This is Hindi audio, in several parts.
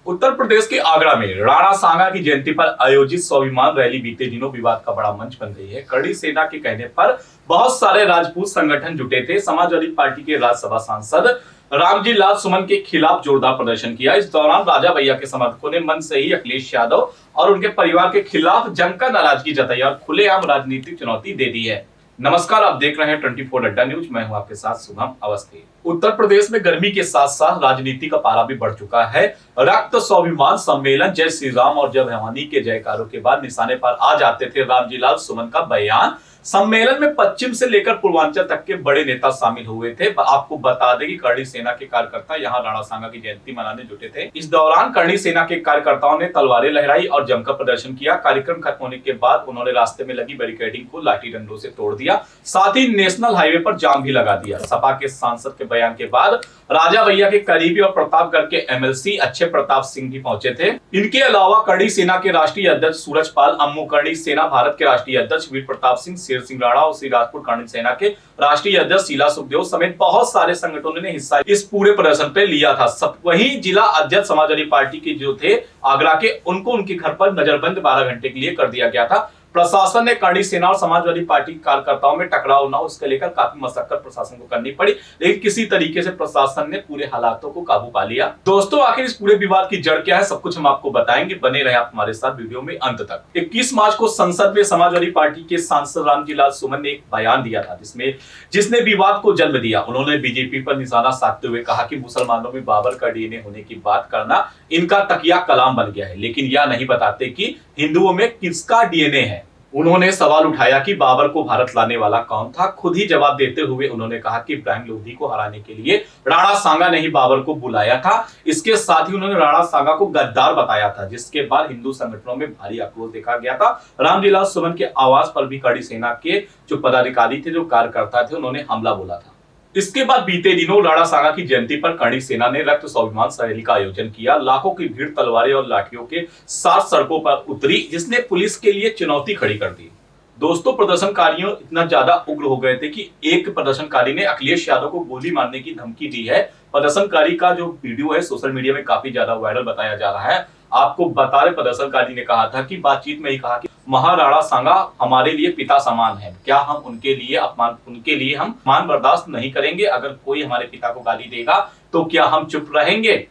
उत्तर प्रदेश के आगरा में राणा सांगा की जयंती पर आयोजित स्वाभिमान रैली बीते दिनों विवाद का बड़ा मंच बन गई है। कड़ी सेना के कहने पर बहुत सारे राजपूत संगठन जुटे थे। समाजवादी पार्टी के राज्यसभा सांसद रामजी लाल सुमन के खिलाफ जोरदार प्रदर्शन किया। इस दौरान राजा भैया के समर्थकों ने मन से ही अखिलेश यादव और उनके परिवार के खिलाफ जमकर नाराजगी जताई और खुलेआम राजनीतिक चुनौती दे दी है। नमस्कार, आप देख रहे हैं 24 अड्डा न्यूज। मैं हूं आपके साथ शुभम अवस्थी। उत्तर प्रदेश में गर्मी के साथ साथ राजनीति का पारा भी बढ़ चुका है। रक्त स्वाभिमान सम्मेलन जय श्री राम और जय भवानी के जयकारों के बाद निशाने पर आ जाते थे रामजी लाल सुमन का बयान। सम्मेलन में पश्चिम से लेकर पूर्वांचल तक के बड़े नेता शामिल हुए थे। आपको बता दें कि करणी सेना के कार्यकर्ता यहां राणा सांगा की जयंती मनाने जुटे थे। इस दौरान करणी सेना के कार्यकर्ताओं ने तलवारें लहराई और जमकर प्रदर्शन किया। कार्यक्रम खत्म होने के बाद उन्होंने रास्ते में लगी बैरिकेडिंग को लाठी डंडों से तोड़ दिया, साथ ही नेशनल हाईवे पर जाम भी लगा दिया। सपा के सांसद के बयान के बाद राजा भैया के करीबी और प्रतापगढ़ के एमएलसी अच्छे प्रताप सिंह भी पहुंचे थे। इनके अलावा करणी सेना के राष्ट्रीय अध्यक्ष सूरजपाल अम्मू, करणी सेना भारत के राष्ट्रीय अध्यक्ष वीर प्रताप सिंह, शेर सिंह राणा और श्री राजपूत करणी सेना के राष्ट्रीय अध्यक्ष शीला सुखदेव समेत बहुत सारे संगठनों ने हिस्सा इस पूरे प्रदर्शन पे लिया था। सब वही जिला अध्यक्ष समाजवादी पार्टी के जो थे आगरा के, उनको उनके घर पर नजरबंद 12 घंटे के लिए कर दिया गया था। प्रशासन ने करणी सेना और समाजवादी पार्टी कार्यकर्ताओं में टकराव न हो इसके लेकर काफी मशक्कत प्रशासन को करनी पड़ी, लेकिन किसी तरीके से प्रशासन ने पूरे हालातों को काबू पा लिया। दोस्तों, आखिर इस पूरे विवाद की जड़ क्या है, सब कुछ हम आपको बताएंगे। बने रहे आप हमारे साथ वीडियो में अंत तक। 21 मार्च को संसद में समाजवादी पार्टी के सांसद रामजी लाल सुमन ने एक बयान दिया था जिसने विवाद को जन्म दिया। उन्होंने बीजेपी पर निशाना साधते हुए कहा कि मुसलमानों में बाबर का डीएनए होने की बात करना इनका तकिया कलाम बन गया है, लेकिन यह नहीं बताते कि हिंदुओं में किसका डीएनए है। उन्होंने सवाल उठाया कि बाबर को भारत लाने वाला कौन था। खुद ही जवाब देते हुए उन्होंने कहा कि इब्राहिम लोधी को हराने के लिए राणा सांगा ने ही बाबर को बुलाया था। इसके साथ ही उन्होंने राणा सांगा को गद्दार बताया था, जिसके बाद हिंदू संगठनों में भारी आक्रोश देखा गया था। रामजी लाल सुमन के आवास पर भी करणी सेना के जो पदाधिकारी थे, जो कार्यकर्ता थे, उन्होंने हमला बोला था। इसके बाद बीते दिनों राणा सांगा की जयंती पर करणी सेना ने रक्त स्वाभिमान रैली का आयोजन किया। लाखों की भीड़ तलवारें और लाठियों के साथ सड़कों पर उतरी, जिसने पुलिस के लिए चुनौती खड़ी कर दी। दोस्तों, प्रदर्शनकारियों इतना ज्यादा उग्र हो गए थे कि एक प्रदर्शनकारी ने अखिलेश यादव को गोली मारने की धमकी दी है। प्रदर्शनकारी का जो वीडियो है सोशल मीडिया में काफी ज्यादा वायरल बताया जा रहा है। आपको बता रहे, प्रदर्शनकारी ने कहा था कि बातचीत में ही कहा कि महाराणा सांगा हमारे लिए पिता समान है। क्या हम उनके लिए हम अपमान बर्दाश्त नहीं करेंगे? अगर कोई हमारे पिता को गाली देगा तो क्या हम चुप रहेंगे?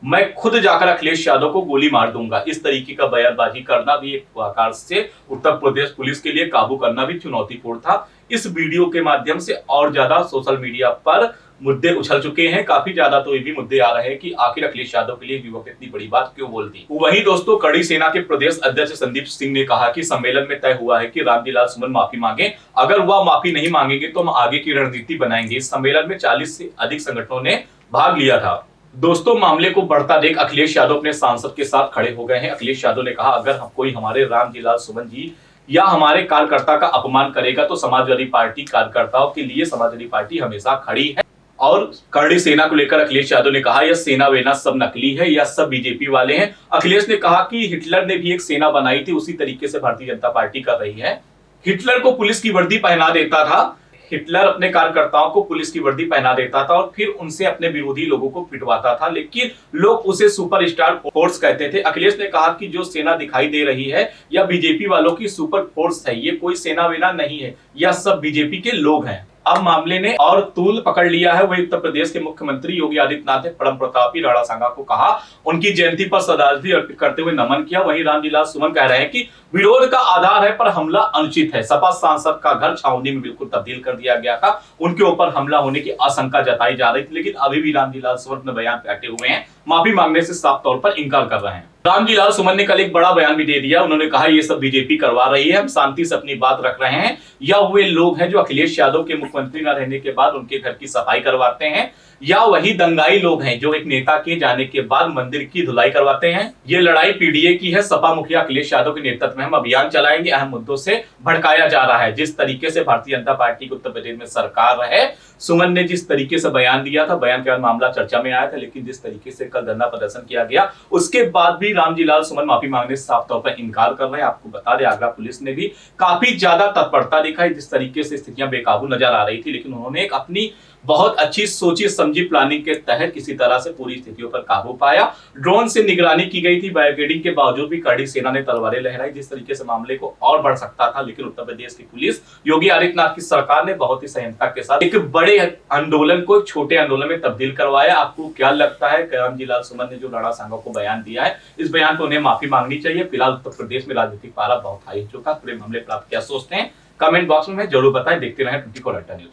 मैं खुद जाकर अखिलेश यादव को गोली मार दूंगा। इस तरीके का बयानबाजी करना भी एक प्रकार से उत्तर प्रदेश पुलिस के लिए काबू करना भी चुनौतीपूर्ण था। इस वीडियो के माध्यम से और ज्यादा सोशल मीडिया पर मुद्दे उछल चुके हैं। काफी ज्यादा तो ये भी मुद्दे आ रहे हैं कि आखिर अखिलेश यादव के लिए युवक इतनी बड़ी बात क्यों बोल दी। वहीं दोस्तों, करणी सेना के प्रदेश अध्यक्ष संदीप सिंह ने कहा कि सम्मेलन में तय हुआ है कि रामजी लाल सुमन माफी मांगे। अगर वह माफी नहीं मांगेंगे तो हम आगे की रणनीति बनाएंगे। इस सम्मेलन में 40 से अधिक संगठनों ने भाग लिया था। दोस्तों, मामले को बढ़ता देख अखिलेश यादव अपने सांसद के साथ खड़े हो गए हैं। अखिलेश यादव ने कहा, अगर कोई हमारे रामजी लाल सुमन जी या हमारे कार्यकर्ता का अपमान करेगा तो समाजवादी पार्टी कार्यकर्ताओं के लिए समाजवादी पार्टी हमेशा खड़ी है। और करणी सेना को लेकर अखिलेश यादव ने कहा, यह सेना वेना सब नकली है, यह सब बीजेपी वाले हैं। अखिलेश ने कहा कि हिटलर ने भी एक सेना बनाई थी, उसी तरीके से भारतीय जनता पार्टी कर रही है। हिटलर को पुलिस की वर्दी पहना देता था, हिटलर अपने कार्यकर्ताओं को पुलिस की वर्दी पहना देता था और फिर उनसे अपने विरोधी लोगों को पिटवाता था, लेकिन लोग उसे सुपरस्टार फोर्स कहते थे। अखिलेश ने कहा कि जो सेना दिखाई दे रही है यह बीजेपी वालों की सुपर फोर्स है, ये कोई सेना वेना नहीं है, यह सब बीजेपी के लोग हैं। अब मामले ने और तूल पकड़ लिया है। वही उत्तर प्रदेश के मुख्यमंत्री योगी आदित्यनाथ ने परम प्रतापी राणा सांगा को कहा, उनकी जयंती पर श्रद्धांजलि अर्पित करते हुए नमन किया। वहीं रामजी लाल सुमन कह रहे हैं कि विरोध का आधार है पर हमला अनुचित है। सपा सांसद का घर छावनी में बिल्कुल तब्दील कर दिया गया था, उनके ऊपर हमला होने की आशंका जताई जा रही थी, लेकिन अभी भी रामजी लाल सुमन अपने बयान पे अटे हुए हैं, माफी मांगने से साफ तौर पर इनकार कर रहे हैं। रामजी लाल सुमन ने कल एक बड़ा बयान भी दे दिया। उन्होंने कहा, ये सब बीजेपी करवा रही है, हम शांति से अपनी बात रख रहे हैं। या वे लोग हैं जो अखिलेश यादव के मुख्यमंत्री न रहने के बाद उनके घर की सफाई करवाते हैं, या वही दंगाई लोग हैं जो एक नेता के जाने के बाद मंदिर की धुलाई करवाते हैं। ये लड़ाई पीडीए की है। सपा मुखिया अखिलेश यादव के नेतृत्व में हम अभियान चलाएंगे। अहम मुद्दों से भड़काया जा रहा है। जिस तरीके से भारतीय जनता पार्टी की उत्तर प्रदेश में सरकार है, सुमन ने जिस तरीके से बयान दिया था, बयान के बाद मामला चर्चा में आया था, लेकिन जिस तरीके से कल धरना प्रदर्शन किया गया उसके बाद भी रामजी लाल सुमन माफी मांगने से साफ तौर पर इनकार कर रहे हैं। आपको बता दें, आगरा पुलिस ने भी काफी ज्यादा तत्परता दिखाई। जिस तरीके से स्थितियां बेकाबू नजर आ रही थी, लेकिन उन्होंने एक अपनी बहुत अच्छी सोची समझी प्लानिंग के तहत किसी तरह से पूरी स्थितियों पर काबू पाया। ड्रोन से निगरानी की गई थी। बैरिकेडिंग के बावजूद भी करड़ी सेना ने तलवारें लहराई। जिस तरीके से मामले को और बढ़ सकता था, लेकिन उत्तर प्रदेश की पुलिस, योगी आदित्यनाथ की सरकार ने बहुत ही संयमता के साथ एक बड़े आंदोलन को एक छोटे आंदोलन में तब्दील करवाया। आपको क्या लगता है, कान्जी लाल सुमन ने जो राणा सांगा को बयान दिया है, इस बयान पर उन्हें माफी मांगनी चाहिए? फिलहाल उत्तर प्रदेश में राजनीतिक पारा बहुत हाई हो चुका। पूरे मामले पर आप क्या सोचते हैं, कमेंट बॉक्स में जरूर बताएं। देखते रहें 24 न्यूज।